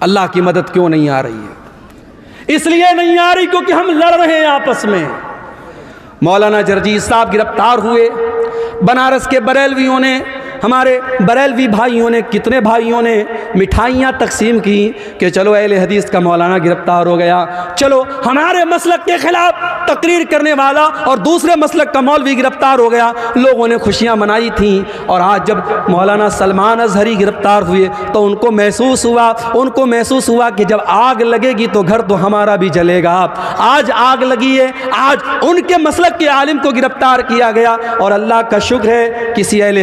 اللہ کی مدد کیوں نہیں آ رہی ہے؟ اس لیے نہیں آ رہی کیونکہ ہم لڑ رہے ہیں آپس میں۔ مولانا جرجیز صاحب گرفتار ہوئے، بنارس کے بریلویوں نے، ہمارے بریلوی بھائیوں نے، کتنے بھائیوں نے مٹھائیاں تقسیم کی کہ چلو اہل حدیث کا مولانا گرفتار ہو گیا، چلو ہمارے مسلک کے خلاف تقریر کرنے والا اور دوسرے مسلک کا مولوی گرفتار ہو گیا۔ لوگوں نے خوشیاں منائی تھیں، اور آج جب مولانا سلمان اظہری گرفتار ہوئے تو ان کو محسوس ہوا کہ جب آگ لگے گی تو گھر تو ہمارا بھی جلے گا۔ آج آگ لگی ہے، آج ان کے مسلک کے عالم کو گرفتار کیا گیا، اور اللہ کا شکر ہے کسی اہل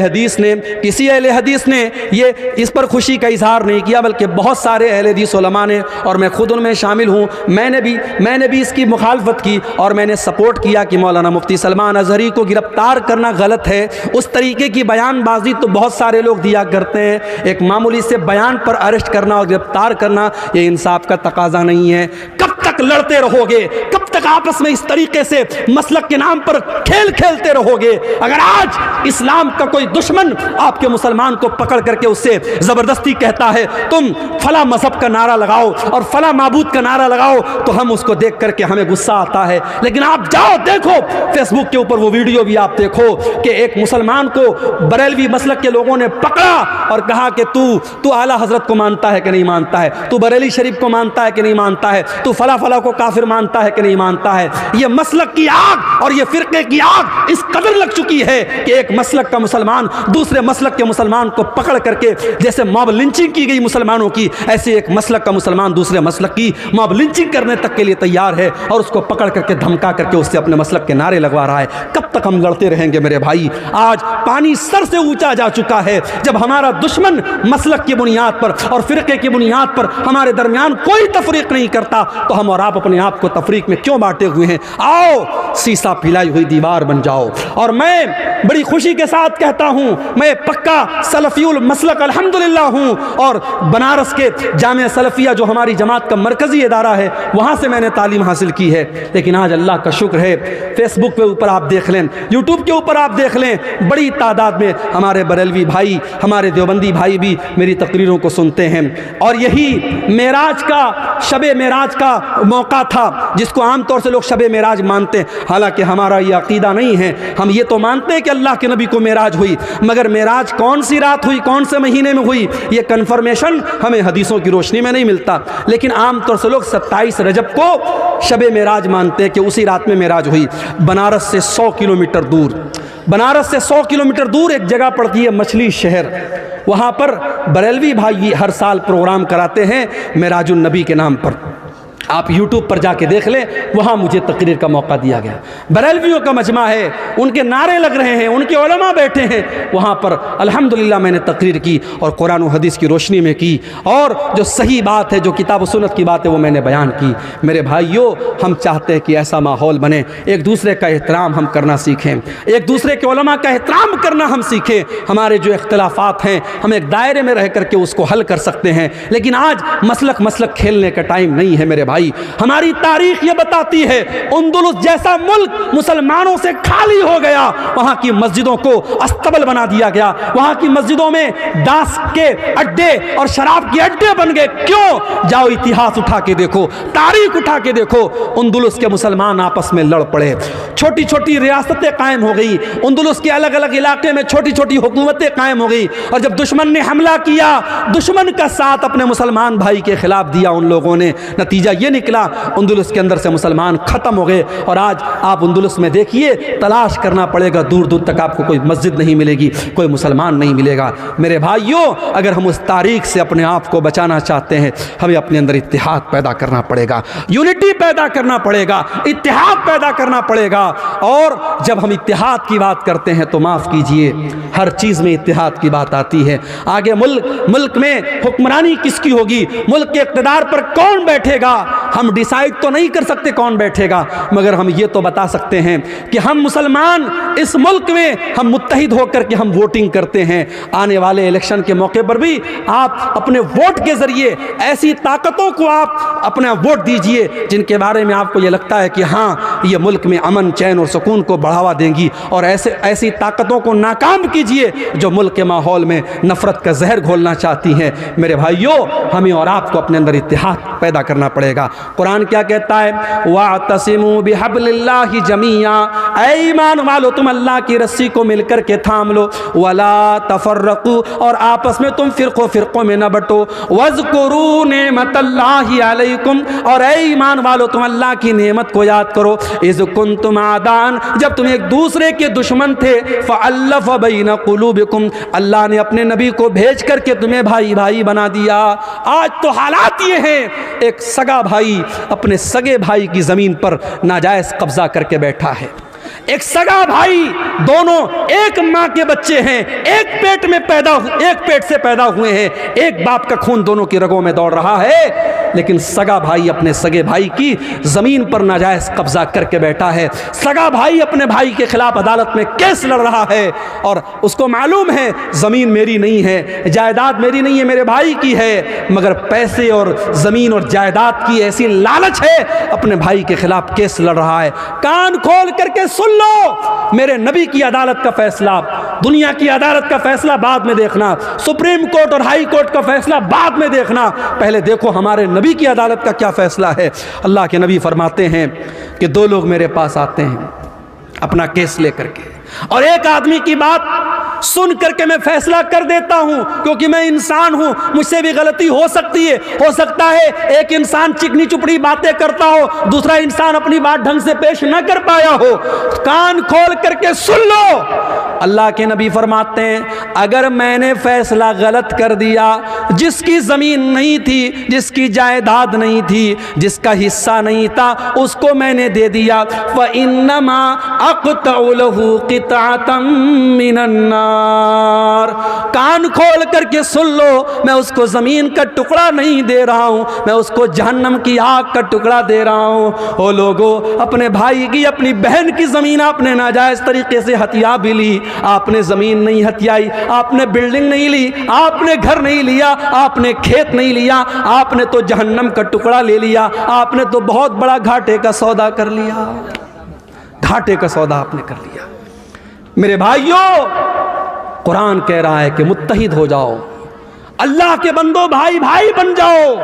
حدیث نے یہ اس پر خوشی کا اظہار نہیں کیا، بلکہ بہت سارے اہل حدیث علماء نے، اور میں خود ان میں شامل ہوں، میں نے بھی اس کی مخالفت کی اور میں نے سپورٹ کیا کہ مولانا مفتی سلمان اظہری کو گرفتار کرنا غلط ہے۔ اس طریقے کی بیان بازی تو بہت سارے لوگ دیا کرتے ہیں، ایک معمولی سے بیان پر اریسٹ کرنا اور گرفتار کرنا یہ انصاف کا تقاضا نہیں ہے۔ کب تک لڑتے رہو گے؟ کب تک آپس میں اس طریقے سے مسلک کے نام پر کھیل کھیلتے رہو گے؟ اگر آج اسلام کا کوئی دشمن آپ کے مسلمان کو پکڑ کر کے اس سے زبردستی کہتا ہے تم فلاں مذہب کا نعرہ لگاؤ اور فلاں معبود کا نعرہ لگاؤ، تو ہم اس کو دیکھ کر کے ہمیں غصہ آتا ہے، لیکن آپ جاؤ دیکھو فیس بک کے اوپر وہ ویڈیو بھی آپ دیکھو کہ ایک مسلمان کو بریلوی مسلک کے لوگوں نے پکڑا اور کہا کہ تو اعلیٰ حضرت کو مانتا ہے کہ نہیں مانتا ہے، تو بریلی شریف کو مانتا ہے کہ نہیں مانتا ہے، تو فلاں کو کافر مانتا ہے کہ نہیں مانتا ہے۔ یہ مسلک کی آگ اور یہ فرقے کی آگ اس قدر لگ چکی ہے کہ ایک مسلک کا مسلمان دوسرے مسلک کے مسلمان کو پکڑ کر کے، جیسے موب لنچنگ کی گئی مسلمانوں کی، ایسے ایک مسلک کا مسلمان دوسرے مسلک کی موب لنچنگ کرنے تک کے لیے تیار ہے، اور اس کو پکڑ کر کے دھمکا کر کے اس سے اپنے مسلک کے نعرے لگوا رہا ہے۔ کب تک ہم لڑتے رہیں گے میرے بھائی؟ آج پانی سر سے اونچا جا چکا ہے، جب ہمارا دشمن مسلک کی بنیاد پر اور فرقے کی بنیاد پر ہمارے درمیان کوئی تفریق نہیں کرتا، تو ہم اور آپ اپنے آپ کو تفریق میں کیوں بانٹے ہوئے ہیں؟ آؤ سیسا پھیلائی ہوئی دیوار بن جاؤ۔ اور میں بڑی خوشی کے ساتھ کہتا ہوں، میں پکا سلفی المسلک الحمدللہ ہوں، اور بنارس کے جامعہ سلفیہ جو ہماری جماعت کا مرکزی ادارہ ہے وہاں سے میں نے تعلیم حاصل کی ہے، لیکن آج اللہ کا شکر ہے فیس بک کے اوپر آپ دیکھ لیں، یوٹیوب کے اوپر آپ دیکھ لیں، بڑی تعداد میں ہمارے بریلوی بھائی، ہمارے دیوبندی بھائی بھی میری تقریروں کو سنتے ہیں۔ اور یہی معراج کا، شب معراج کا موقع تھا، جس کو عام طور سے لوگ شب معراج مانتے ہیں، حالانکہ ہمارا یہ عقیدہ نہیں ہے۔ ہم یہ تو مانتے ہیں کہ اللہ کے نبی کو معراج ہوئی، مگر معراج کون سی رات ہوئی، کون سے مہینے میں ہوئی، یہ کنفرمیشن ہمیں حدیثوں کی روشنی میں نہیں ملتا، لیکن عام طور سے لوگ 27 رجب کو شب معراج مانتے ہیں کہ اسی رات میں معراج ہوئی۔ بنارس سے 100 کلومیٹر دور ایک جگہ پڑتی ہے مچھلی شہر، وہاں پر بریلوی بھائی ہر سال پروگرام کراتے ہیں معراج النبی کے نام پر۔ آپ یوٹیوب پر جا کے دیکھ لیں، وہاں مجھے تقریر کا موقع دیا گیا۔ بریلویوں کا مجمع ہے، ان کے نعرے لگ رہے ہیں، ان کے علماء بیٹھے ہیں، وہاں پر الحمدللہ میں نے تقریر کی اور قرآن و حدیث کی روشنی میں کی، اور جو صحیح بات ہے، جو کتاب و سنت کی بات ہے، وہ میں نے بیان کی۔ میرے بھائیوں، ہم چاہتے ہیں کہ ایسا ماحول بنے، ایک دوسرے کا احترام ہم کرنا سیکھیں، ایک دوسرے کے علماء کا احترام کرنا ہم سیکھیں۔ ہمارے جو اختلافات ہیں ہم ایک دائرے میں رہ کر کے اس کو حل کر سکتے ہیں، لیکن آج مسلک کھیلنے کا ٹائم نہیں ہے میرے بھائی۔ ہماری تاریخ یہ بتاتی ہے، اندلس جیسا ملک مسلمانوں سے خالی ہو گیا، وہاں کی مسجدوں کو استبل بنا دیا گیا، وہاں کی مسجدوں میں ڈانس کے اڈے اور شراب کے اڈے بن گئے۔ کیوں؟ جاؤ اتہاس اٹھا کے دیکھو، تاریخ اٹھا کے دیکھو، اندلس کے مسلمان آپس میں لڑ پڑے، چھوٹی چھوٹی ریاستیں قائم ہو گئی، اندلس کے الگ الگ علاقے میں چھوٹی چھوٹی حکومتیں قائم ہو گئی، اور جب دشمن نے حملہ کیا، دشمن کا ساتھ اپنے مسلمان بھائی کے خلاف دیا ان لوگوں نے، نتیجہ یہ نکلا اندلس کے اندر سے مسلمان ختم ہو گئے۔ اور آج آپ اندلس میں دیکھیے، تلاش کرنا پڑے گا، دور دور تک آپ کو کوئی مسجد نہیں ملے گی، کوئی مسلمان نہیں ملے گا۔ میرے بھائیوں، اگر ہم اس تاریخ سے اپنے آپ کو بچانا چاہتے ہیں، ہمیں اپنے اندر اتحاد پیدا کرنا پڑے گا، یونٹی پیدا کرنا پڑے گا، اتحاد پیدا کرنا پڑے گا۔ اور جب ہم اتحاد کی بات کرتے ہیں تو معاف کیجئے، ہر چیز میں اتحاد کی بات آتی ہے۔ آگے ملک میں حکمرانی کس کی ہوگی، ملک کے اقتدار پر کون بیٹھے گا، ہم ڈیسائیڈ تو نہیں کر سکتے کون بیٹھے گا، مگر ہم یہ تو بتا سکتے ہیں کہ ہم مسلمان اس ملک میں ہم متحد ہو کر کے ہم ووٹنگ کرتے ہیں۔ آنے والے الیکشن کے موقع پر بھی آپ اپنے ووٹ کے ذریعے ایسی طاقتوں کو آپ اپنا ووٹ دیجئے جن کے بارے میں آپ کو یہ لگتا ہے کہ ہاں یہ ملک میں امن چین اور سکون کو بڑھاوا دیں گی، اور ایسی طاقتوں کو ناکام کیجئے جو ملک کے ماحول میں نفرت کا زہر گھولنا چاہتی ہیں۔ میرے بھائیوں، ہمیں اور آپ کو اپنے اندر اتحاد پیدا کرنا پڑے گا۔ قرآن کیا کہتا ہے؟ وَاعْتَصِمُوا بِحَبْلِ اللَّهِ جَمِيعًا، اے ایمان والو تم اللہ کی رسی کو مل کر کے تھام لو، وَلَا تَفَرَّقُوا، اور آپس میں تم فرقوں میں نہ بٹو، وَاذْكُرُوا نِعْمَتَ اللَّهِ عَلَيْكُمْ، اور اے ایمان والو تم اللہ کی نعمت کو یاد کرو، اِذْ كُنْتُمْ عَدَاءً، جب تم ایک دوسرے کے دشمن تھے، فَأَلَّفَ بَيْنَ قُلُوبِكُمْ، اللہ نے اپنے نبی کو بھیج کر کے تمہیں بھائی بھائی بنا دیا۔ آج تو حالات یہ ہیں، ایک سگا بھائی اپنے سگے بھائی کی زمین پر ناجائز قبضہ کر کے بیٹھا ہے۔ ایک سگا بھائی، دونوں ایک ماں کے بچے ہیں، ایک پیٹ سے پیدا ہوئے ہیں، ایک باپ کا خون دونوں کی رگوں میں دوڑ رہا ہے، لیکن سگا بھائی اپنے سگے بھائی کی زمین پر ناجائز قبضہ کر کے بیٹھا ہے۔ سگا بھائی اپنے بھائی کے خلاف عدالت میں کیس لڑ رہا ہے، اور اس کو معلوم ہے زمین میری نہیں ہے، جائیداد میری نہیں ہے، میرے بھائی کی ہے، مگر پیسے اور زمین اور جائیداد کی ایسی لالچ ہے، اپنے بھائی کے خلاف کیس لڑ رہا ہے۔ کان کھول کر کے سن لو، میرے نبی کی عدالت کا فیصلہ، دنیا کی عدالت کا فیصلہ بعد میں دیکھنا، سپریم کورٹ اور ہائی کورٹ کا فیصلہ بعد میں دیکھنا، پہلے دیکھو ہمارے نبی کی عدالت کا کیا فیصلہ ہے۔ اللہ کے نبی فرماتے ہیں کہ دو لوگ میرے پاس آتے ہیں اپنا کیس لے کر کے، اور ایک آدمی کی بات سن کر کے میں فیصلہ کر دیتا ہوں، کیونکہ میں انسان ہوں، مجھ سے بھی غلطی ہو سکتی ہے، ہو سکتا ہے ایک انسان چکنی چپڑی باتیں کرتا ہو، دوسرا انسان اپنی بات ڈھنگ سے پیش نہ کر پایا ہو، کان کھول کر کے سن لو۔ اللہ کے نبی فرماتے ہیں اگر میں نے فیصلہ غلط کر دیا، جس کی زمین نہیں تھی، جس کی جائیداد نہیں تھی، جس کا حصہ نہیں تھا، اس کو میں نے دے دیا، فَإِنَّمَا أَقْطَعُ لَهُ قِطْعَةً مِّنَ النَّارِ، کان کھول کر کے سن لو، میں اس کو زمین کا ٹکڑا نہیں دے رہا ہوں، میں اس کو جہنم کی آگ کا ٹکڑا دے رہا ہوں۔ او لوگو، اپنے بھائی کی، اپنی بہن کی زمین آپ نے ناجائز طریقے سے ہتھیا بھی لی، آپ نے زمین نہیں ہتھیائی، آپ نے بلڈنگ نہیں لی، آپ نے گھر نہیں لیا، آپ نے کھیت نہیں لیا، آپ نے تو جہنم کا ٹکڑا لے لیا، آپ نے تو بہت بڑا گھاٹے کا سودا کر لیا، گھاٹے کا سودا آپ نے کر لیا۔ میرے بھائیوں، قرآن کہہ رہا ہے کہ متحد ہو جاؤ، اللہ کے بندو بھائی بھائی بن جاؤ۔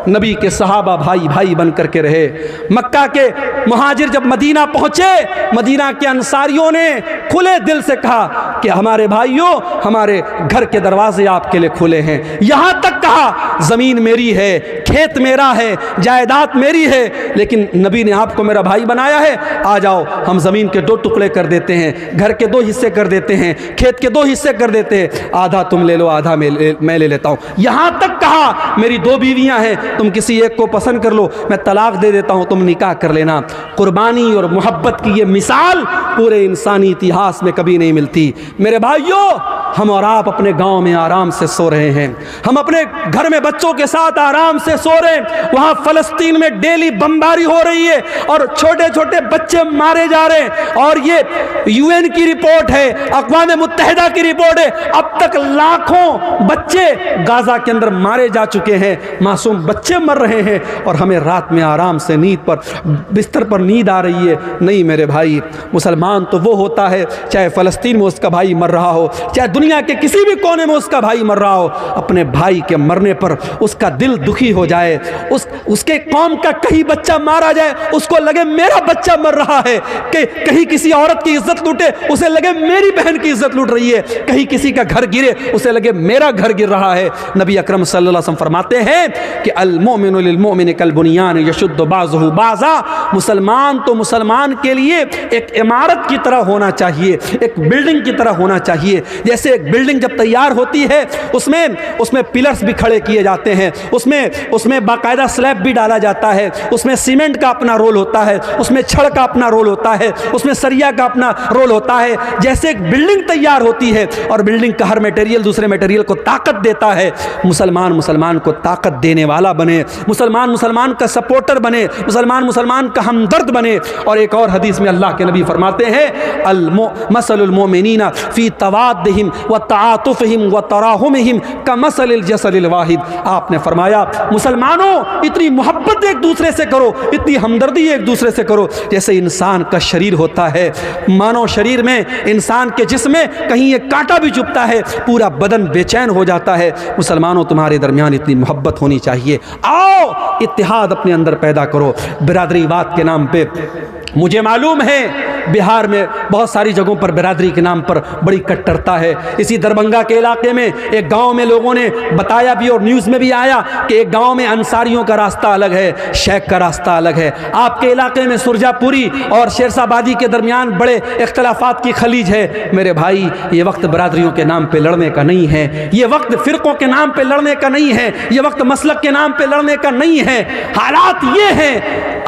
نبی کے صحابہ بھائی بھائی بن کر کے رہے۔ مکہ کے مہاجر جب مدینہ پہنچے، مدینہ کے انصاریوں نے کھلے دل سے کہا کہ ہمارے بھائیوں، ہمارے گھر کے دروازے آپ کے لیے کھلے ہیں، یہاں تک کہا زمین میری ہے، کھیت میرا ہے، جائیداد میری ہے، لیکن نبی نے آپ کو میرا بھائی بنایا ہے، آ جاؤ ہم زمین کے 2 ٹکڑے کر دیتے ہیں، گھر کے 2 حصے کر دیتے ہیں، کھیت کے 2 حصے کر دیتے ہیں، آدھا تم لے لو آدھا میں لے لیتا ہوں۔ یہاں تک کہا میری 2 بیویاں ہیں، تم کسی ایک کو پسند کر لو، میں طلاق دے دیتا ہوں، تم نکاح کر لینا۔ قربانی اور محبت کی یہ مثال پورے انسانی اتہاس میں کبھی نہیں ملتی۔ میرے بھائیوں، ہم اور آپ اپنے گاؤں میں آرام سے سو رہے ہیں، ہم اپنے گھر میں بچوں کے ساتھ آرام سے سو رہے ہیں، وہاں فلسطین میں ڈیلی بمباری ہو رہی ہے اور چھوٹے چھوٹے بچے مارے جا رہے ہیں، اور یہ UN کی رپورٹ ہے، اقوام متحدہ کی رپورٹ ہے، اب تک لاکھوں بچے غازہ کے اندر مارے جا چکے ہیں، معصوم بچے مر رہے ہیں، اور ہمیں رات میں آرام سے نیند پر بستر پر نیند آ رہی ہے۔ نہیں میرے بھائی، مسلمان تو وہ ہوتا ہے چاہے فلسطین میں اس کا بھائی مر رہا ہو، چاہے دنیا کے کسی بھی کونے میں اس کا بھائی مر رہا ہو، اپنے بھائی کے مرنے پر اس کا دل دکھی ہو جائے، اس کے قوم کا کہیں بچہ مارا جائے، اس کو لگے میرا بچہ مر رہا ہے، کہ کہیں کسی عورت کی عزت لوٹے اسے لگے میری بہن کی عزت لوٹ رہی ہے، کہیں کسی کا گھر گرے اسے لگے میرا گھر گر رہا ہے۔ نبی اکرم صلی اللہ علیہ وسلم فرماتے ہیں کہ المؤمن للمؤمن کالبنیان یشد بعضہ بعضا، مسلمان تو مسلمان کے لیے ایک عمارت کی طرح ہونا چاہیے، ایک بلڈنگ کی طرح ہونا چاہیے۔ جیسے ایک بلڈنگ جب تیار ہوتی ہے، اس میں پلرز بھی کھڑے کیے جاتے ہیں، اس میں باقاعدہ سلیب بھی ڈالا جاتا ہے، اس میں سیمنٹ کا اپنا رول ہوتا ہے، اس میں چھڑ کا اپنا رول ہوتا ہے، اس میں سریا کا اپنا رول ہوتا ہے۔ جیسے ایک بلڈنگ تیار ہوتی ہے اور بلڈنگ کا ہر میٹیریل دوسرے میٹیریل کو طاقت دیتا ہے، مسلمان کو طاقت دینے والا بنے, مسلمان کا سپورٹر بنے, مسلمان کا ہمدرد بنے. اور ایک اور حدیث میں اللہ کے نبی فرماتے ہیں مثل المؤمنین فی توادہم وتعاطفہم وتراحمہم کمثل الجسد الواحد. آپ نے فرمایا مسلمانوں اتنی محبت ایک دوسرے سے کرو, اتنی ہمدردی ایک دوسرے سے کرو جیسے انسان کا شریر ہوتا ہے. مانو شریر میں, انسان کے جسم میں کہیں ایک کانٹا بھی چبھتا ہے پورا بدن بے چین ہو جاتا ہے. مسلمانوں تمہارے درمیان اتنی محبت ہونی چاہیے. آؤ اتحاد اپنے اندر پیدا کرو. برادری واد کے نام پہ مجھے معلوم ہے بہار میں بہت ساری جگہوں پر برادری کے نام پر بڑی کٹرتا ہے. اسی دربھنگا کے علاقے میں ایک گاؤں میں لوگوں نے بتایا بھی اور نیوز میں بھی آیا کہ ایک گاؤں میں انصاریوں کا راستہ الگ ہے, شیخ کا راستہ الگ ہے. آپ کے علاقے میں سرجا پوری اور شیرسا بادی کے درمیان بڑے اختلافات کی خلیج ہے. میرے بھائی یہ وقت برادریوں کے نام پہ لڑنے کا نہیں ہے, یہ وقت فرقوں کے نام پہ لڑنے کا نہیں ہے, یہ وقت مسلک کے نام پہ لڑنے کا نہیں ہے. حالات یہ ہیں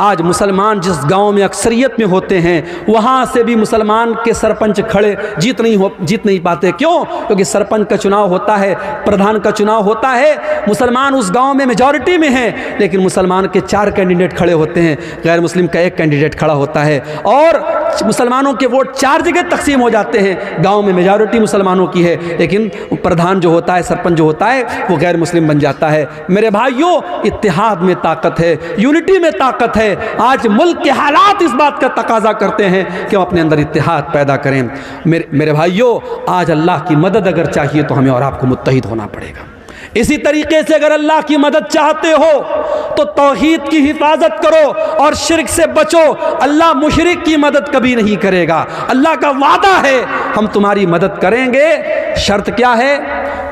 آج مسلمان جس گاؤں میں اکثریت میں ہوتے ہیں وہاں سے بھی مسلمان کے سرپنچ کھڑے جیت نہیں پاتے. کیوں؟ کیونکہ سرپنچ کا چناؤ ہوتا ہے, پردھان کا چناؤ ہوتا ہے, مسلمان اس گاؤں میں میجورٹی میں ہیں لیکن مسلمان کے 4 کینڈیڈیٹ کھڑے ہوتے ہیں, غیر مسلم کا 1 کینڈیڈیٹ کھڑا ہوتا ہے اور مسلمانوں کے ووٹ 4 جگہ تقسیم ہو جاتے ہیں. گاؤں میں میجورٹی مسلمانوں کی ہے لیکن پردھان جو ہوتا ہے, سرپنچ جو ہوتا ہے وہ غیر مسلم بن جاتا ہے. میرے بھائیوں اتحاد میں طاقت ہے, یونٹی میں طاقت ہے. آج ملک کے حالات اس بات کا تقاضا کرتے ہیں کہ ہم اپنے اندر اتحاد پیدا کریں. میرے بھائیوں آج اللہ کی مدد اگر چاہیے تو ہمیں اور آپ کو متحد ہونا پڑے گا. اسی طریقے سے اگر اللہ کی مدد چاہتے ہو تو توحید کی حفاظت کرو اور شرک سے بچو. اللہ مشرک کی مدد کبھی نہیں کرے گا. اللہ کا وعدہ ہے ہم تمہاری مدد کریں گے. شرط کیا ہے؟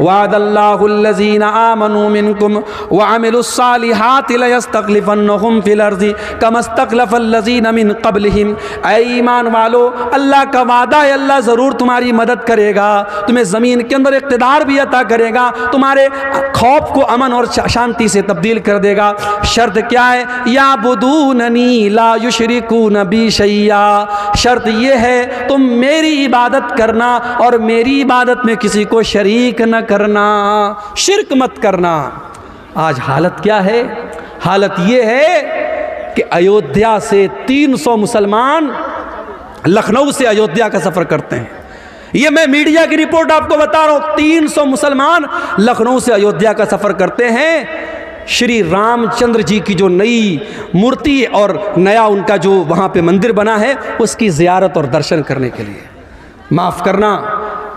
وعد اللہ الذین آمنوا منکم وعملوا الصالحات لیستخلفنہم فی الارض کما استخلف الذین من قبلہم. اے ایمان والو اللہ کا وعدہ ہے اللہ ضرور تمہاری مدد کرے گا, تمہیں زمین کے اندر اقتدار بھی عطا کرے گا, تمہارے خوف کو امن اور شانتی سے تبدیل کر دے گا. شرط کیا ہے؟ یعبدوننی لا یشرکون بی شیئا. شرط یہ ہے تم میری عبادت کرنا اور میری عبادت میں کسی کو شریک نہ کرنا, شرک مت کرنا. آج حالت کیا ہے؟ حالت یہ ہے کہ ایودھیا سے 300 مسلمان لکھنؤ سے ایودھیا کا سفر کرتے ہیں. یہ میں میڈیا کی رپورٹ آپ کو بتا رہا ہوں. 300 مسلمان لکھنؤ سے ایودھیا کا سفر کرتے ہیں شری رام چندر جی کی جو نئی مورتی اور نیا ان کا جو وہاں پہ مندر بنا ہے اس کی زیارت اور درشن کرنے کے لیے. معاف کرنا,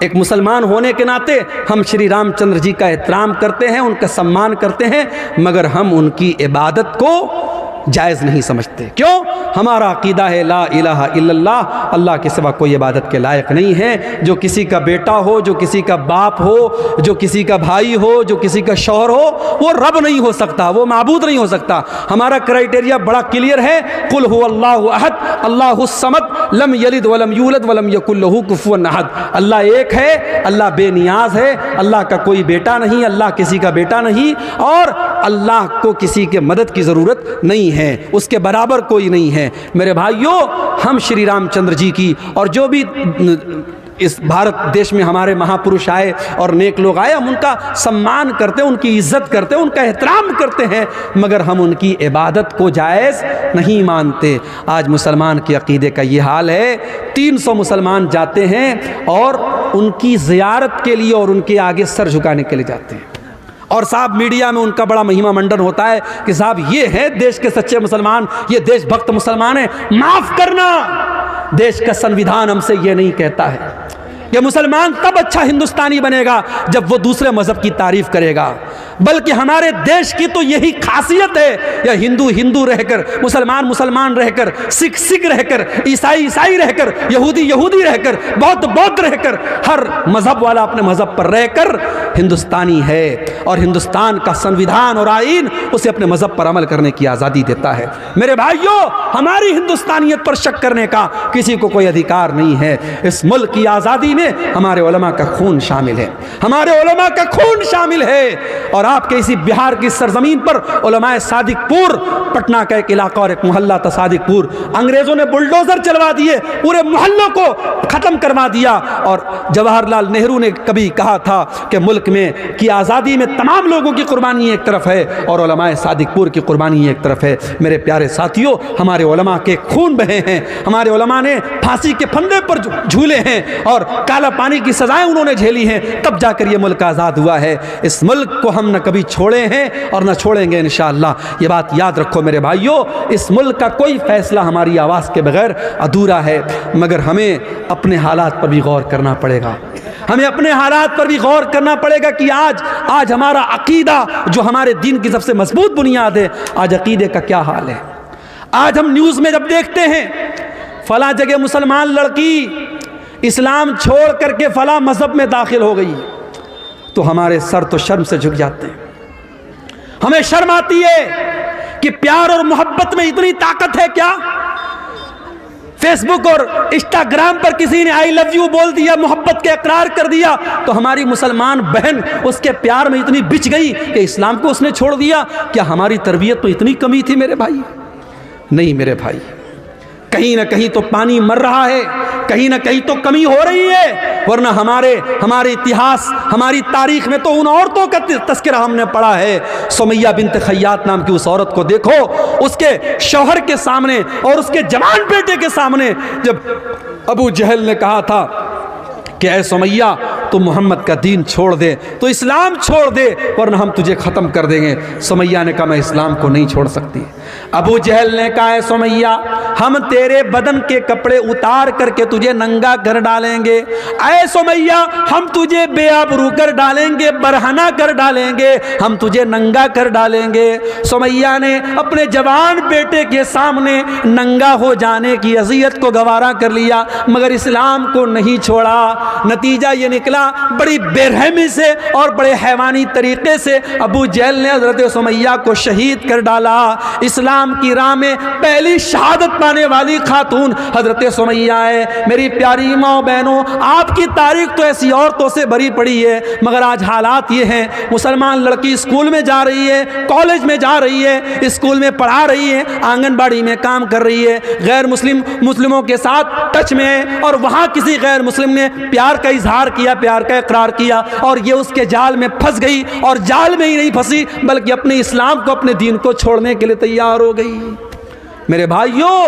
ایک مسلمان ہونے کے ناطے ہم شری رام چندر جی کا احترام کرتے ہیں, ان کا سمان کرتے ہیں, مگر ہم ان کی عبادت کو جائز نہیں سمجھتے. کیوں؟ ہمارا عقیدہ ہے لا الہ الا اللہ, اللہ کے سوا کوئی عبادت کے لائق نہیں ہے. جو کسی کا بیٹا ہو, جو کسی کا باپ ہو, جو کسی کا بھائی ہو, جو کسی کا شوہر ہو, وہ رب نہیں ہو سکتا, وہ معبود نہیں ہو سکتا. ہمارا کرائٹیریا بڑا کلیئر ہے, قل هو اللہ احد اللہ الصمد لم یلد ولم یولد ولم یکن لہ کفوا احد. اللہ ایک ہے, اللہ بے نیاز ہے, اللہ کا کوئی بیٹا نہیں, اللہ کسی کا بیٹا نہیں, اور اللہ کو کسی کے مدد کی ضرورت نہیں ہے, اس کے برابر کوئی نہیں ہے. میرے بھائیوں ہم شری رام چندر جی کی اور جو بھی اس بھارت دیش میں ہمارے مہاپروش آئے اور نیک لوگ آئے, ہم ان کا سمان کرتے ہیں, ان کی عزت کرتے ہیں, ان کا احترام کرتے ہیں, مگر ہم ان کی عبادت کو جائز نہیں مانتے. آج مسلمان کے عقیدے کا یہ حال ہے. 300 مسلمان جاتے ہیں اور ان کی زیارت کے لیے اور ان کے آگے سر جھکانے کے لیے جاتے ہیں, اور صاحب میڈیا میں ان کا بڑا مہیما منڈن ہوتا ہے کہ صاحب یہ ہیں دیش کے سچے مسلمان, یہ دیش بھکت مسلمان ہیں. معاف کرنا, دیش کا سنویدھان ہم سے یہ نہیں کہتا ہے کہ مسلمان تب اچھا ہندوستانی بنے گا جب وہ دوسرے مذہب کی تعریف کرے گا, بلکہ ہمارے دیش کی تو یہی خاصیت ہے, یا ہندو ہندو رہ کر, مسلمان مسلمان رہ کر, سکھ سکھ رہ کر, عیسائی عیسائی رہ کر, یہودی یہودی رہ کر, بودھ بودھ رہ کر, ہر مذہب والا اپنے مذہب پر رہ کر ہندوستانی ہے. اور ہندوستان کا سنویدھان اور آئین اسے اپنے مذہب پر عمل کرنے کی آزادی دیتا ہے. میرے بھائیوں ہماری ہندوستانیت پر شک کرنے کا کسی کو کوئی ادھیکار نہیں ہے. اس ملک کی آزادی میں ہمارے علماء کا خون شامل ہے, ہمارے علماء کا خون شامل ہے. اور آپ کے اسی بہار کی سرزمین پر علماء صادق پور, پٹنہ کا ایک علاقہ اور ایک محلہ تھا صادق پور, انگریزوں نے بلڈوزر چلوا دیے, پورے محلوں کو ختم کروا دیا. اور جواہر لال نہرو نے کبھی کہا تھا کہ ملک ملک میں کی آزادی میں تمام لوگوں کی قربانی ایک طرف ہے اور علماء صادق پور کی قربانی ایک طرف ہے۔ میرے پیارے ساتھیوں، ہمارے علماء کے خون بہے ہیں، ہمارے علماء نے پھانسی کے پھندے پر جھولے ہیں اور کالا پانی کی سزائیں انہوں نے جھیلی ہیں، تب جا کر یہ ملک آزاد ہوا ہے۔ اس ملک کو ہم نہ کبھی چھوڑے ہیں اور نہ چھوڑیں گے انشاءاللہ۔ یہ بات یاد رکھو میرے بھائیوں، اس ملک کا کوئی فیصلہ ہماری آواز کے بغیر ادھورا ہے، مگر ہمیں اپنے حالات پر بھی غور کرنا پڑے گا۔ ہمیں اپنے حالات پر بھی غور کرنا پڑے گا کہ آج ہمارا عقیدہ جو ہمارے دین کی سب سے مضبوط بنیاد ہے، آج عقیدے کا کیا حال ہے۔ آج ہم نیوز میں جب دیکھتے ہیں فلاں جگہ مسلمان لڑکی اسلام چھوڑ کر کے فلاں مذہب میں داخل ہو گئی تو ہمارے سر تو شرم سے جھک جاتے ہیں۔ ہمیں شرم آتی ہے کہ پیار اور محبت میں اتنی طاقت ہے کیا؟ فیس بک اور انسٹاگرام پر کسی نے آئی لو یو بول دیا، محبت کے اقرار کر دیا تو ہماری مسلمان بہن اس کے پیار میں اتنی بچ گئی کہ اسلام کو اس نے چھوڑ دیا۔ کیا ہماری تربیت تو اتنی کمی تھی میرے بھائی؟ نہیں میرے بھائی، کہیں نہ کہیں تو پانی مر رہا ہے، کہیں نہ کہیں تو کمی ہو رہی ہے، ورنہ ہمارے اتہاس، ہماری تاریخ میں تو ان عورتوں کا تذکرہ ہم نے پڑھا ہے۔ سمیہ بنت خیاط نام کی اس عورت کو دیکھو، اس کے شوہر کے سامنے اور اس کے جوان بیٹے کے سامنے جب ابو جہل نے کہا تھا کہ اے سمیہ تو محمد کا دین چھوڑ دے، تو اسلام چھوڑ دے ورنہ ہم تجھے ختم کر دیں گے، سمیہ نے کہا میں اسلام کو نہیں چھوڑ سکتی۔ ابو جہل نے کہا اے سمیہ ہم تیرے بدن کے کپڑے اتار کر کے تجھے ننگا کر ڈالیں گے، اے سمیہ ہم تجھے بے آبرو کر ڈالیں گے، برہنہ کر ڈالیں گے، ہم تجھے ننگا کر ڈالیں گے۔ سمیہ نے اپنے جوان بیٹے کے سامنے ننگا ہو جانے کی اذیت کو گوارا کر لیا مگر اسلام کو نہیں چھوڑا۔ نتیجہ یہ نکلا بڑی بے رحمی سے اور بڑے حیوانی طریقے سے ابو جہل نے حضرت سمیہ کو شہید کر ڈالا۔ اسلام کی راہ میں پہلی شہادت پانے والی خاتون حضرت سمیہ ہے۔ میری پیاری ماں بہنوں، آپ کی تاریخ تو ایسی عورتوں سے بھری پڑی ہے مگر آج حالات یہ ہیں، مسلمان لڑکی اسکول میں جا رہی ہے، کالج میں جا رہی ہے، اسکول میں پڑھا رہی ہے، آنگن باڑی میں کام کر رہی ہے، غیر مسلموں کے ساتھ ٹچ میں ہے اور وہاں کسی غیر مسلم نے پیار کا اظہار کیا، پیار کا اقرار کیا اور یہ اس کے جال میں پھنس گئی اور جال میں ہی نہیں پھنسی بلکہ اپنے اسلام کو، اپنے دین کو چھوڑنے کے لیے تیار ہو گئی۔ میرے بھائیوں،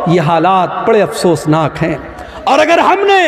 یہ حالات بڑے افسوسناک ہیں اور اگر ہم نے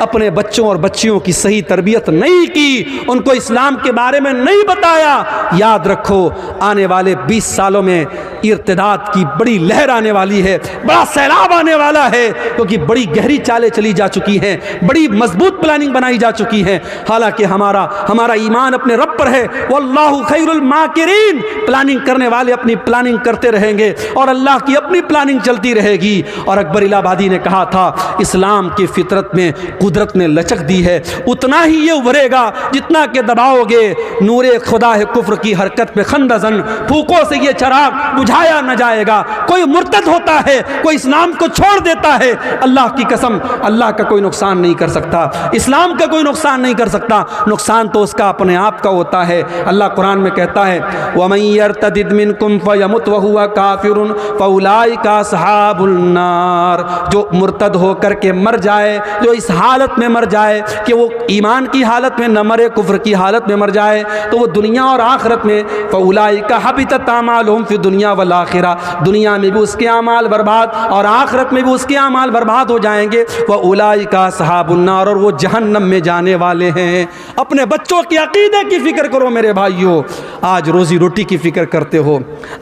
اپنے بچوں اور بچیوں کی صحیح تربیت نہیں کی، ان کو اسلام کے بارے میں نہیں بتایا، یاد رکھو آنے والے 20 سالوں میں ارتداد کی بڑی لہر آنے والی ہے، بڑا سیلاب آنے والا ہے، کیونکہ بڑی گہری چالیں چلی جا چکی ہیں، بڑی مضبوط پلاننگ بنائی جا چکی ہے۔ حالانکہ ہمارا ایمان اپنے رب پر ہے، واللہ خیر الماکرین، پلاننگ کرنے والے اپنی پلاننگ کرتے رہیں گے اور اللہ کی اپنی پلاننگ چلتی رہے گی۔ اور اکبر الہ آبادی نے کہا تھا اسلام کی فطرت میں قدرت نے لچک دی ہے، اتنا ہی یہ ابھرے گا جتنا کہ دباؤ گے، نور خدا ہے کفر کی حرکت پہ خندزن، پھوکوں سے یہ چراغ بجھایا نہ جائے گا۔ کوئی مرتد ہوتا ہے، کوئی اسلام کو چھوڑ دیتا ہے، اللہ کی قسم اللہ کا کوئی نقصان نہیں کر سکتا، اسلام کا کوئی نقصان نہیں کر سکتا، نقصان تو اس کا اپنے آپ کا ہوتا ہے۔ اللہ قرآن میں کہتا ہے وَمَن يَرْتَدِدْ مِنْكُمْ فَيَمُتْ وَهُوَ كَافِرٌ فَأُولَٰئِكَ أَصْحَابُ النَّارِ، جو مرتد ہو کر کے مر جائے، جو اس حالت میں مر جائے کہ وہ ایمان کی حالت میں نہ مرے، کفر کی حالت میں مر جائے، تو وہ دنیا اور آخرت میں فَأُولَٰئِكَ حَبِطَتْ أَعْمَالُهُمْ فِي الدُّنْيَا وَالْآخِرَةِ، دنیا میں بھی اس کے اعمال برباد اور آخرت میں بھی اس کے اعمال برباد ہو جائیں گے۔ وَأُولَٰئِكَ أَصْحَابُ النَّارِ، اور وہ جہنم میں جانے والے ہیں۔ اپنے بچوں کے عقیدے کی فکر کرو میرے بھائیوں، آج روزی روٹی کی فکر کرتے ہو،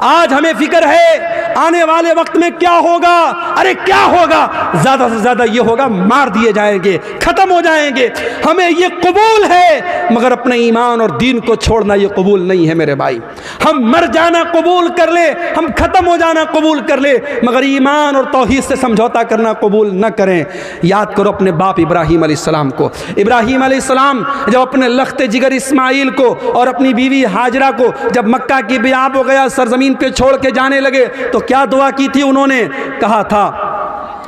آج ہمیں فکر ہے آنے والے وقت میں کیا ہوگا، ارے کیا ہوگا، زیادہ سے زیادہ یہ ہوگا مار دیے جائیں گے، ختم ہو جائیں گے۔ ہمیں یہ قبول ہے مگر اپنے ایمان اور دین کو چھوڑنا یہ قبول نہیں ہے میرے بھائی۔ ہم مر جانا قبول کر لے، ہم ختم ہو جانا قبول کر لے مگر ایمان اور توحید سے سمجھوتا کرنا قبول نہ کریں۔ یاد کرو اپنے باپ ابراہیم علیہ السلام کو، ابراہیم علیہ السلام جب اپنے لخت جگر اسماعیل کو اور اپنی بیوی ہاجرہ کو جب مکہ کی بیاب ہو گیا، سرزمین پہ چھوڑ کے جانے لگے تو کیا دعا کی تھی انہوں نے؟ کہا تھا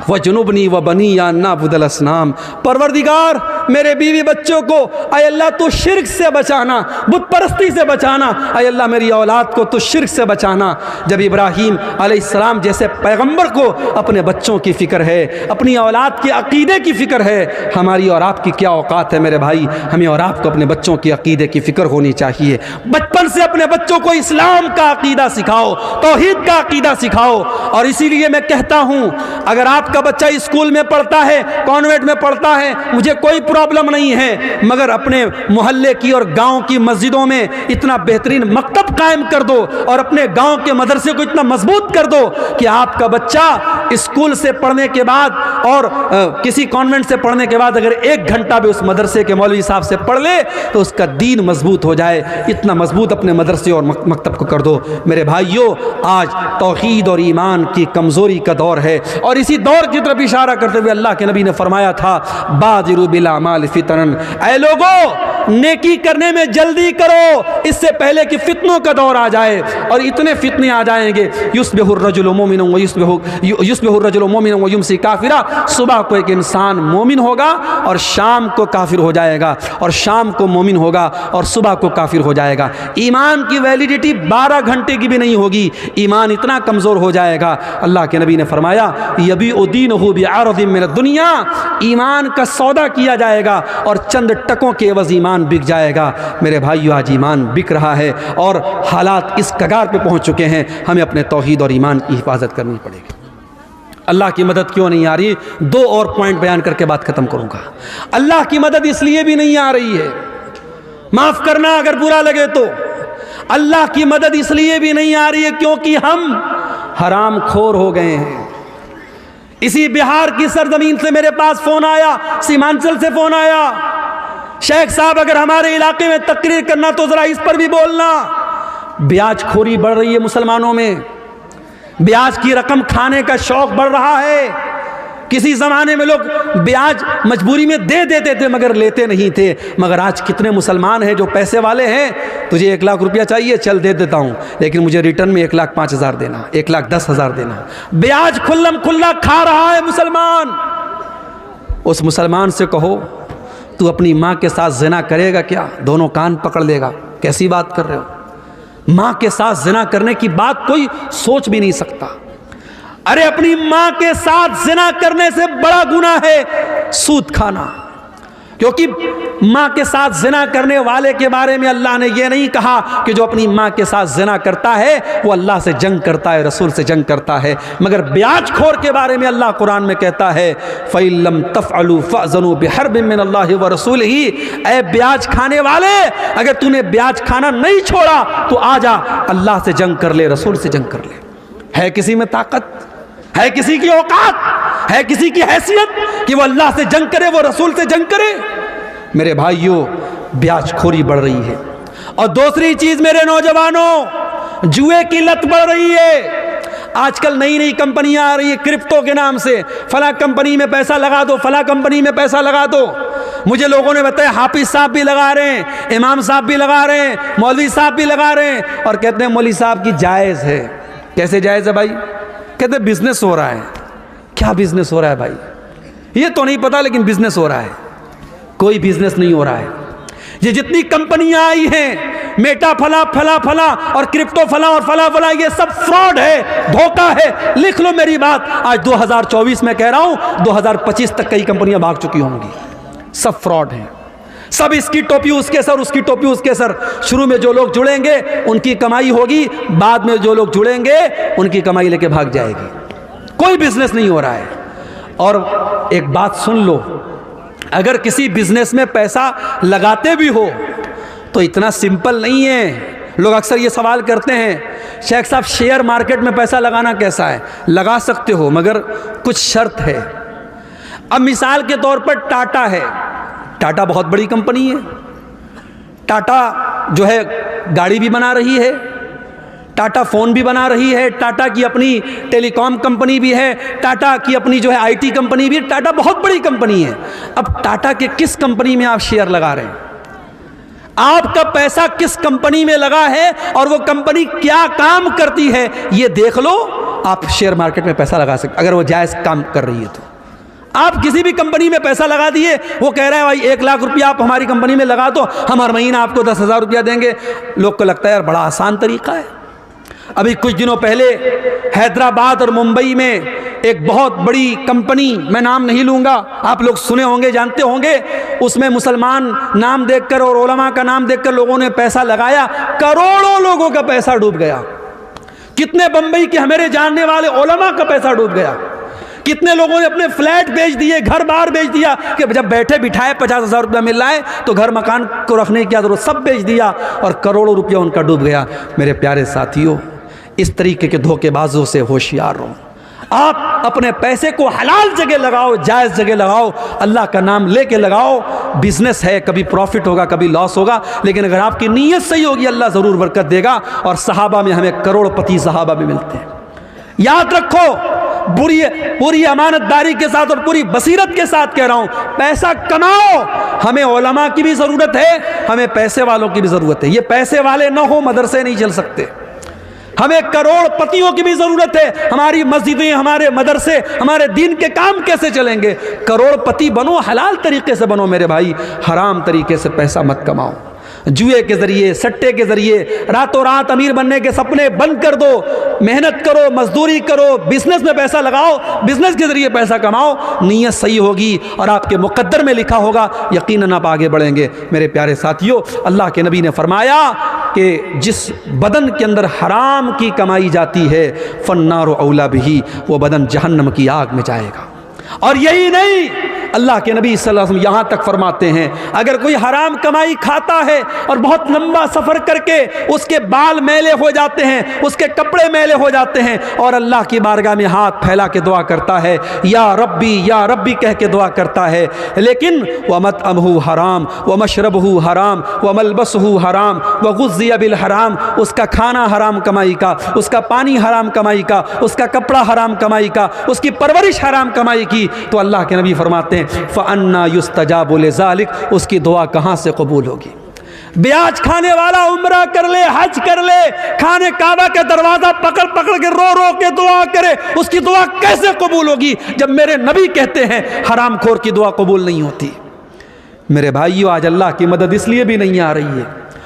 وَجُنُبْنِي وَبَنِيَّ أَن نَّعْبُدَ الْأَصْنَامَ، پروردگار میرے بیوی بچوں کو اے اللہ تو شرک سے بچانا، بت پرستی سے بچانا، اے اللہ میری اولاد کو تو شرک سے بچانا۔ جب ابراہیم علیہ السلام جیسے پیغمبر کو اپنے بچوں کی فکر ہے، اپنی اولاد کے عقیدے کی فکر ہے، ہماری اور آپ کی کیا اوقات ہے میرے بھائی؟ ہمیں اور آپ کو اپنے بچوں کی عقیدے کی فکر ہونی چاہیے۔ بچپن سے اپنے بچوں کو اسلام کا عقیدہ سکھاؤ، توحید کا عقیدہ سکھاؤ۔ اور اسی لیے میں کہتا ہوں اگر آپ کا بچہ اسکول میں پڑھتا ہے، کانوینٹ میں پڑھتا ہے، مجھے کوئی پرابلم نہیں ہے، مگر اپنے محلے کی اور گاؤں کی مسجدوں میں اتنا بہترین مکتب قائم کر دو اور اپنے گاؤں کے مدرسے کو اتنا مضبوط کر دو کہ آپ کا بچہ اسکول سے پڑھنے کے بعد اور کسی کانوینٹ سے پڑھنے کے بعد اگر 1 گھنٹہ بھی اس مدرسے کے مولوی صاحب سے پڑھ لے تو اس کا دین مضبوط ہو جائے۔ اتنا مضبوط اپنے مدرسے اور مکتب کو کر دو۔ میرے بھائیوں، آج توحید اور ایمان کی کمزوری کا دور ہے، اور اسی دور کی طرف اشارہ کرتے ہوئے اللہ کے نبی نے فرمایا تھا بادروا بالاعمال فتنن، اے لوگوں نیکی کرنے میں جلدی کرو اس سے پہلے کہ فتنوں کا دور آ جائے۔ اور اتنے فتنے آ جائیں گے، یصبح الرجل مؤمنا ویمسی کافرا، صبح کو ایک انسان مومن ہوگا اور شام کو کافر ہو جائے گا، اور شام کو مومن ہوگا اور صبح کو کافر ہو جائے گا۔ ایمان کی ویلیڈیٹی 12 گھنٹے کی بھی نہیں ہوگی، ایمان اتنا کمزور ہو جائے گا۔ اللہ کے نبی نے فرمایا یبیع دینہ بعرض من الدنیا، ایمان کا سودا کیا جائے گا اور چند ٹکوں کے عوض ایمان بک جائے گا۔ میرے بھائیو، آج ایمان بک رہا ہے اور حالات اس کگار پہ پہنچ چکے ہیں، ہمیں اپنے توحید اور ایمان کی حفاظت کرنی پڑے گی۔ اللہ کی مدد کیوں نہیں آ رہی؟ 2 اور پوائنٹ بیان کر کے بات ختم کروں گا۔ اللہ کی مدد اس لیے بھی نہیں آ رہی ہے، معاف کرنا اگر برا لگے تو، اللہ کی مدد اس لیے بھی نہیں آ رہی ہے کیونکہ ہم حرام خور ہو گئے ہیں۔ اسی بہار کی سرزمین سے میرے پاس فون آیا، سیمانچل سے فون آیا، شیخ صاحب اگر ہمارے علاقے میں تقریر کرنا تو ذرا اس پر بھی بولنا۔ بیاج خوری بڑھ رہی ہے مسلمانوں میں، بیاج کی رقم کھانے کا شوق بڑھ رہا ہے۔ کسی زمانے میں لوگ بیاج مجبوری میں دے دیتے تھے مگر لیتے نہیں تھے، مگر آج کتنے مسلمان ہیں جو پیسے والے ہیں، تجھے 1 لاکھ روپیہ چاہیے، چل دے دیتا ہوں، لیکن مجھے ریٹرن میں 1,05,000 دینا، 1,10,000 دینا۔ بیاج کھلم کھلا کھا رہا ہے مسلمان۔ اس مسلمان سے کہو تو اپنی ماں کے ساتھ زنا کرے گا کیا؟ دونوں کان پکڑ لے گا، کیسی بات کر رہے ہو؟ ماں کے ساتھ زنا کرنے کی بات کوئی سوچ بھی نہیں سکتا۔ ارے اپنی ماں کے ساتھ زنا کرنے سے بڑا گناہ ہے سود کھانا، کیونکہ ماں کے ساتھ زنا کرنے والے کے بارے میں اللہ نے یہ نہیں کہا کہ جو اپنی ماں کے ساتھ زنا کرتا ہے وہ اللہ سے جنگ کرتا ہے، رسول سے جنگ کرتا ہے، مگر بیاج خور کے بارے میں اللہ قرآن میں کہتا ہے فَإِن لَّمْ تَفْعَلُوا فَأْذَنُوا بِحَرْبٍ مِّنَ اللَّهِ وَرَسُولِهِ، اے بیاج کھانے والے اگر تو نے بیاج کھانا نہیں چھوڑا تو آ جا اللہ سے جنگ کر لے، رسول سے جنگ کر لے۔ ہے کسی میں طاقت؟ ہے کسی کی اوقات؟ ہے کسی کی حیثیت کہ وہ اللہ سے جنگ کرے، وہ رسول سے جنگ کرے؟ میرے بھائیوں، بیاج خوری بڑھ رہی ہے۔ اور دوسری چیز میرے نوجوانوں، جوئے کی لت بڑھ رہی ہے۔ آج کل نئی نئی کمپنیاں آ رہی ہیں کرپٹو کے نام سے، فلاں کمپنی میں پیسہ لگا دو، فلاں کمپنی میں پیسہ لگا دو۔ مجھے لوگوں نے بتایا حافظ صاحب بھی لگا رہے ہیں، امام صاحب بھی لگا رہے ہیں، مولوی صاحب بھی لگا رہے ہیں، اور کہتے ہیں مولوی صاحب کی جائز ہے۔ کیسے جائز ہے بھائی؟ کہتے ہیں بزنس ہو رہا ہے۔ کیا بزنس ہو رہا ہے بھائی؟ یہ تو نہیں پتا، لیکن بزنس ہو رہا ہے۔ کوئی بزنس نہیں ہو رہا ہے۔ یہ جتنی کمپنیاں آئی ہیں، میٹا فلا فلا فلا اور کرپٹو فلا اور فلا فلا، یہ سب فراڈ ہے، دھوکہ ہے۔ لکھ لو میری بات، آج 2024 میں کہہ رہا ہوں، 2025 تک کئی کمپنیاں بھاگ چکی ہوں گی۔ سب فراڈ ہیں، سب اس کی ٹوپی اس کے سر، اس کی ٹوپی اس کے سر۔ شروع میں جو لوگ جڑیں گے ان کی کمائی ہوگی، بعد میں جو لوگ جڑیں گے ان کی کمائی لے کے بھاگ جائے گی۔ کوئی بزنس نہیں ہو رہا ہے۔ اور ایک بات سن لو، اگر کسی بزنس میں پیسہ لگاتے بھی ہو تو اتنا سمپل نہیں ہے۔ لوگ اکثر یہ سوال کرتے ہیں شیخ صاحب شیئر مارکیٹ میں پیسہ لگانا کیسا ہے؟ لگا سکتے ہو مگر کچھ شرط ہے۔ اب مثال کے طور پر ٹاٹا ہے، ٹاٹا بہت بڑی کمپنی ہے، ٹاٹا جو ہے گاڑی بھی بنا رہی ہے، ٹاٹا فون بھی بنا رہی ہے، ٹاٹا کی اپنی ٹیلی کام کمپنی بھی ہے، ٹاٹا کی اپنی جو ہے آئی ٹی کمپنی بھی ہے، ٹاٹا بہت بڑی کمپنی ہے۔ اب ٹاٹا کے کس کمپنی میں آپ شیئر لگا رہے ہیں؟ آپ کا پیسہ کس کمپنی میں لگا ہے اور وہ کمپنی کیا کام کرتی ہے یہ دیکھ لو، آپ شیئر مارکیٹ میں پیسہ لگا سکتے اگر وہ جائز کام کر رہی ہے تو۔ آپ کسی بھی کمپنی میں پیسہ لگا دیے, وہ کہہ رہے ہیں بھائی 1 لاکھ روپیہ آپ ہماری کمپنی میں لگا دو, ہم ہر مہینہ آپ کو 10,000 روپیہ دیں گے. لوگ کو لگتا ہے یار بڑا آسان طریقہ ہے. ابھی کچھ دنوں پہلے حیدرآباد اور ممبئی میں ایک بہت بڑی کمپنی, میں نام نہیں لوں گا, آپ لوگ سنے ہوں گے, جانتے ہوں گے, اس میں مسلمان نام دیکھ کر اور علماء کا نام دیکھ کر لوگوں نے پیسہ لگایا, کروڑوں لوگوں کا پیسہ ڈوب گیا. کتنے بمبئی کے ہمارے جاننے والے علماء کا پیسہ ڈوب گیا. کتنے لوگوں نے اپنے فلیٹ بیچ دیے, گھر بار بیچ دیا, کہ جب بیٹھے بٹھائے 50,000 روپیہ مل رہا ہے تو گھر مکان کو رکھنے کی کیا ضرورت, سب بیچ دیا اور کروڑوں روپیہ ان کا ڈوب گیا. میرے پیارے ساتھیوں, اس طریقے کے دھوکے بازوں سے ہوشیار رہو. آپ اپنے پیسے کو حلال جگہ لگاؤ, جائز جگہ لگاؤ, اللہ کا نام لے کے لگاؤ. بزنس ہے, کبھی پروفٹ ہوگا کبھی لاس ہوگا, لیکن اگر آپ کی نیت صحیح ہوگی اللہ ضرور برکت دے گا. اور صحابہ میں ہمیں کروڑ پتی صحابہ بھی ملتے ہیں. یاد رکھو, پوری امانت داری کے ساتھ اور پوری بصیرت کے ساتھ کہہ رہا ہوں, پیسہ کماؤ. ہمیں علماء کی بھی ضرورت ہے, ہمیں پیسے والوں کی بھی ضرورت ہے. یہ پیسے والے نہ ہو مدرسے نہیں چل سکتے. ہمیں کروڑ پتیوں کی بھی ضرورت ہے. ہماری مسجدیں, ہمارے مدرسے, ہمارے دین کے کام کیسے چلیں گے؟ کروڑ پتی بنو, حلال طریقے سے بنو میرے بھائی, حرام طریقے سے پیسہ مت کماؤ. جوئے کے ذریعے, سٹے کے ذریعے راتوں رات امیر بننے کے سپنے بند کر دو. محنت کرو, مزدوری کرو, بزنس میں پیسہ لگاؤ, بزنس کے ذریعے پیسہ کماؤ. نیت صحیح ہوگی اور آپ کے مقدر میں لکھا ہوگا, یقیناً آپ آگے بڑھیں گے. میرے پیارے ساتھیوں, اللہ کے نبی نے فرمایا کہ جس بدن کے اندر حرام کی کمائی جاتی ہے, فالنار اولا بہی, وہ بدن جہنم کی آگ میں جائے گا. اور یہی نہیں, اللہ کے نبی صلی اللہ علیہ وسلم یہاں تک فرماتے ہیں, اگر کوئی حرام کمائی کھاتا ہے اور بہت لمبا سفر کر کے اس کے بال میلے ہو جاتے ہیں, اس کے کپڑے میلے ہو جاتے ہیں, اور اللہ کی بارگاہ میں ہاتھ پھیلا کے دعا کرتا ہے, یا ربی کہہ کے دعا کرتا ہے, لیکن وَمَطْعَمُهُ حرام وَمَشْرَبُهُ حرام وَمَلْبَسُهُ حرام وَغُذِّيَ بِالْحرام, اس کا کھانا حرام کمائی کا, اس کا پانی حرام کمائی کا, اس کا کپڑا حرام کمائی کا, اس کی پرورش حرام کمائی کی, تو اللہ کے نبی فرماتے ہیں فَأَنَّا يُسْتَجَابُ لِذَلِكَ, اس کی دعا کہاں سے قبول ہوگی؟ بیاج کھانے والا عمرہ کر لے, حج کر لے, کھانے کعبہ کے دروازہ پکڑ پکڑ کے رو رو کے دعا کرے, اس کی دعا کیسے قبول ہوگی جب میرے نبی کہتے ہیں حرام خور کی دعا قبول نہیں ہوتی؟ میرے بھائیو, آج اللہ کی مدد اس لیے بھی نہیں آ رہی ہے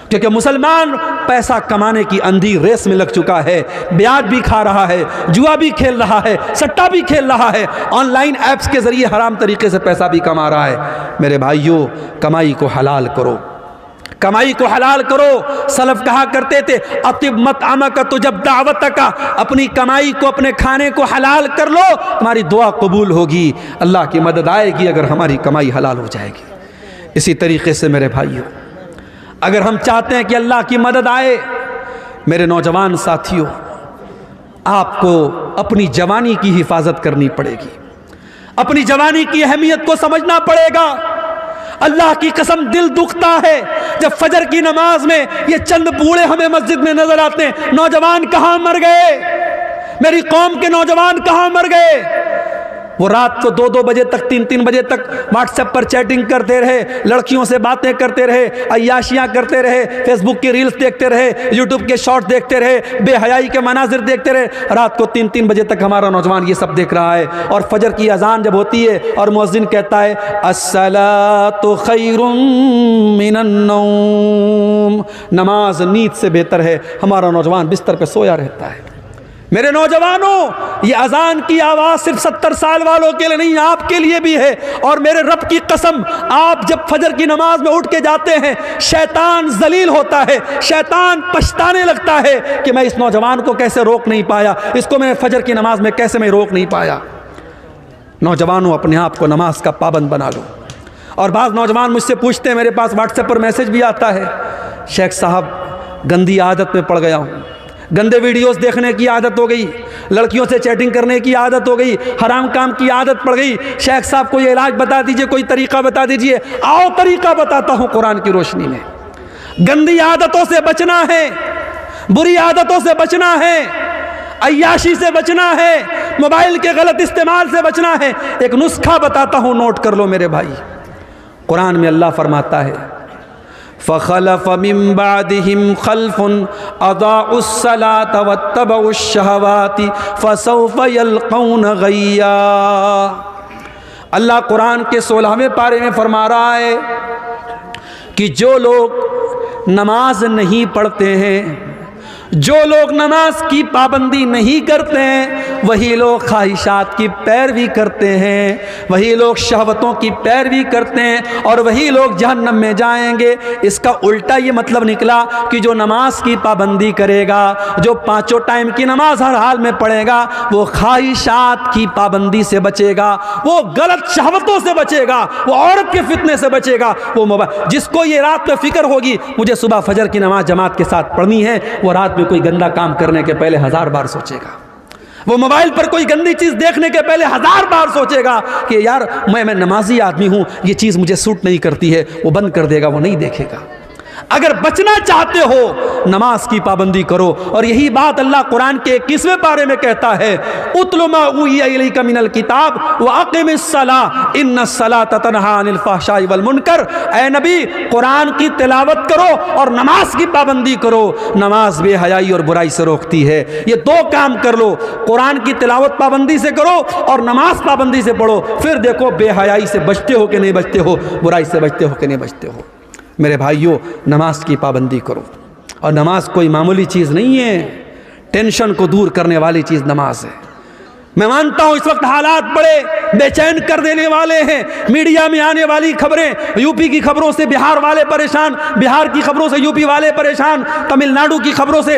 کیونکہ مسلمان پیسہ کمانے کی اندھی ریس میں لگ چکا ہے. بیاج بھی کھا رہا ہے, جوا بھی کھیل رہا ہے, سٹا بھی کھیل رہا ہے, آن لائن ایپس کے ذریعے حرام طریقے سے پیسہ بھی کما رہا ہے. میرے بھائیو, کمائی کو حلال کرو, کمائی کو حلال کرو. سلف کہا کرتے تھے اطب مطعمک تجب دعوتک, اپنی کمائی کو, اپنے کھانے کو حلال کر لو, تمہاری دعا قبول ہوگی, اللہ کی مدد آئے گی اگر ہماری کمائی حلال ہو جائے گی. اسی طریقے سے میرے بھائیو, اگر ہم چاہتے ہیں کہ اللہ کی مدد آئے, میرے نوجوان ساتھیوں, آپ کو اپنی جوانی کی حفاظت کرنی پڑے گی, اپنی جوانی کی اہمیت کو سمجھنا پڑے گا. اللہ کی قسم دل دکھتا ہے جب فجر کی نماز میں یہ چند بوڑھے ہمیں مسجد میں نظر آتے ہیں. نوجوان کہاں مر گئے؟ میری قوم کے نوجوان کہاں مر گئے؟ وہ رات کو 2 بجے تک, 3 بجے تک واٹس ایپ پر چیٹنگ کرتے رہے, لڑکیوں سے باتیں کرتے رہے, عیاشیاں کرتے رہے, فیس بک کی ریلز دیکھتے رہے, یوٹیوب کے شارٹ دیکھتے رہے, بے حیائی کے مناظر دیکھتے رہے. رات کو 3 بجے تک ہمارا نوجوان یہ سب دیکھ رہا ہے. اور فجر کی اذان جب ہوتی ہے اور مؤذن کہتا ہے الصلاۃ خیر من النوم, نماز نیند سے بہتر ہے, ہمارا نوجوان بستر پہ سویا رہتا ہے. میرے نوجوانوں, یہ اذان کی آواز صرف 70 سال والوں کے لیے نہیں, آپ کے لیے بھی ہے. اور میرے رب کی قسم, آپ جب فجر کی نماز میں اٹھ کے جاتے ہیں, شیطان ذلیل ہوتا ہے, شیطان پچھتانے لگتا ہے کہ میں اس نوجوان کو کیسے روک نہیں پایا, اس کو میں فجر کی نماز میں کیسے میں روک نہیں پایا. نوجوانوں, اپنے آپ کو نماز کا پابند بنا لو. اور بعض نوجوان مجھ سے پوچھتے ہیں, میرے پاس واٹس ایپ پر میسج بھی آتا ہے, شیخ صاحب گندی عادت میں پڑ گیا ہوں, گندے ویڈیوز دیکھنے کی عادت ہو گئی, لڑکیوں سے چیٹنگ کرنے کی عادت ہو گئی, حرام کام کی عادت پڑ گئی. شیخ صاحب کوئی علاج بتا دیجئے, کوئی طریقہ بتا دیجئے. آؤ طریقہ بتاتا ہوں قرآن کی روشنی میں. گندی عادتوں سے بچنا ہے, بری عادتوں سے بچنا ہے, عیاشی سے بچنا ہے, موبائل کے غلط استعمال سے بچنا ہے. ایک نسخہ بتاتا ہوں, نوٹ کر لو میرے بھائی. قرآن میں اللہ فرماتا ہے فَخَلَفَ مِن بَعْدِهِمْ خَلْفٌ أَضَاعُوا الصَّلَاةَ وَاتَّبَعُوا الشَّهَوَاتِ فَسَوْفَ يَلْقَوْنَ غَيًّا. اللہ قرآن کے 16ویں پارے میں فرما رہا ہے کہ جو لوگ نماز نہیں پڑھتے ہیں، جو لوگ نماز کی پابندی نہیں کرتے ہیں، وہی لوگ خواہشات کی پیروی کرتے ہیں، وہی لوگ شہوتوں کی پیروی کرتے ہیں، اور وہی لوگ جہنم میں جائیں گے۔ اس کا الٹا یہ مطلب نکلا کہ جو نماز کی پابندی کرے گا، جو 5 ٹائم کی نماز ہر حال میں پڑھے گا، وہ خواہشات کی پابندی سے بچے گا، وہ غلط شہوتوں سے بچے گا، وہ عورت کے فتنے سے بچے گا۔ وہ جس کو یہ رات میں فکر ہوگی مجھے صبح فجر کی نماز جماعت کے ساتھ پڑھنی ہے، وہ رات میں کوئی گندا کام کرنے کے پہلے 1000 بار سوچے گا، وہ موبائل پر کوئی گندی چیز دیکھنے کے پہلے 1000 بار سوچے گا کہ یار میں نمازی آدمی ہوں، یہ چیز مجھے سوٹ نہیں کرتی ہے، وہ بند کر دے گا، وہ نہیں دیکھے گا۔ اگر بچنا چاہتے ہو نماز کی پابندی کرو، اور یہی بات اللہ قرآن کے 21ویں پارے میں کہتا ہے، اتل ما اوحی الیک من الکتاب واقم الصلاۃ ان الصلاۃ تنہی عن الفحشاء والمنکر۔ اے نبی قرآن کی تلاوت کرو اور نماز کی پابندی کرو، نماز بے حیائی اور برائی سے روکتی ہے۔ یہ 2 کام کر لو، قرآن کی تلاوت پابندی سے کرو اور نماز پابندی سے پڑھو، پھر دیکھو بے حیائی سے بچتے ہو کہ نہیں بچتے ہو، برائی سے بچتے ہو کہ نہیں بچتے ہو۔ میرے بھائیوں، نماز کی پابندی کرو، اور نماز کوئی معمولی چیز نہیں ہے، ٹینشن کو دور کرنے والی چیز نماز ہے۔ میں مانتا ہوں اس وقت حالات بڑے بے چین کر دینے والے ہیں، میڈیا میں آنے والی خبریں، یو پی کی خبروں سے بہار والے پریشان، بہار کی خبروں سے یو پی والے پریشان، تمل ناڈو کی خبروں سے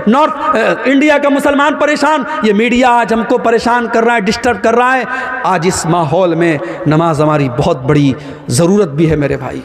نارتھ انڈیا کا مسلمان پریشان۔ یہ میڈیا آج ہم کو پریشان کر رہا ہے، ڈسٹرب کر رہا ہے۔ آج اس ماحول میں نماز ہماری بہت بڑی ضرورت بھی ہے۔ میرے بھائی،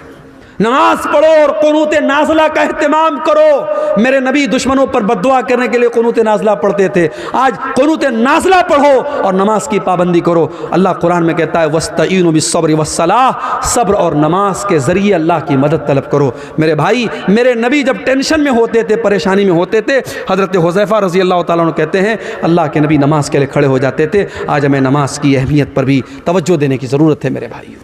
نماز پڑھو اور قنوت نازلہ کا اہتمام کرو۔ میرے نبی دشمنوں پر بددعا کرنے کے لیے قنوت نازلہ پڑھتے تھے، آج قنوت نازلہ پڑھو اور نماز کی پابندی کرو۔ اللہ قرآن میں کہتا ہے وَاسْتَعِينُوا بِالصَّبْرِ وَالصَّلَاةِ، صبر اور نماز کے ذریعے اللہ کی مدد طلب کرو۔ میرے بھائی، میرے نبی جب ٹینشن میں ہوتے تھے، پریشانی میں ہوتے تھے، حضرت حذیفہ رضی اللہ تعالیٰ عنہ کہتے ہیں اللہ کے نبی نماز کے لیے کھڑے ہو جاتے تھے۔ آج ہمیں نماز کی اہمیت پر بھی توجہ دینے کی ضرورت ہے میرے بھائی۔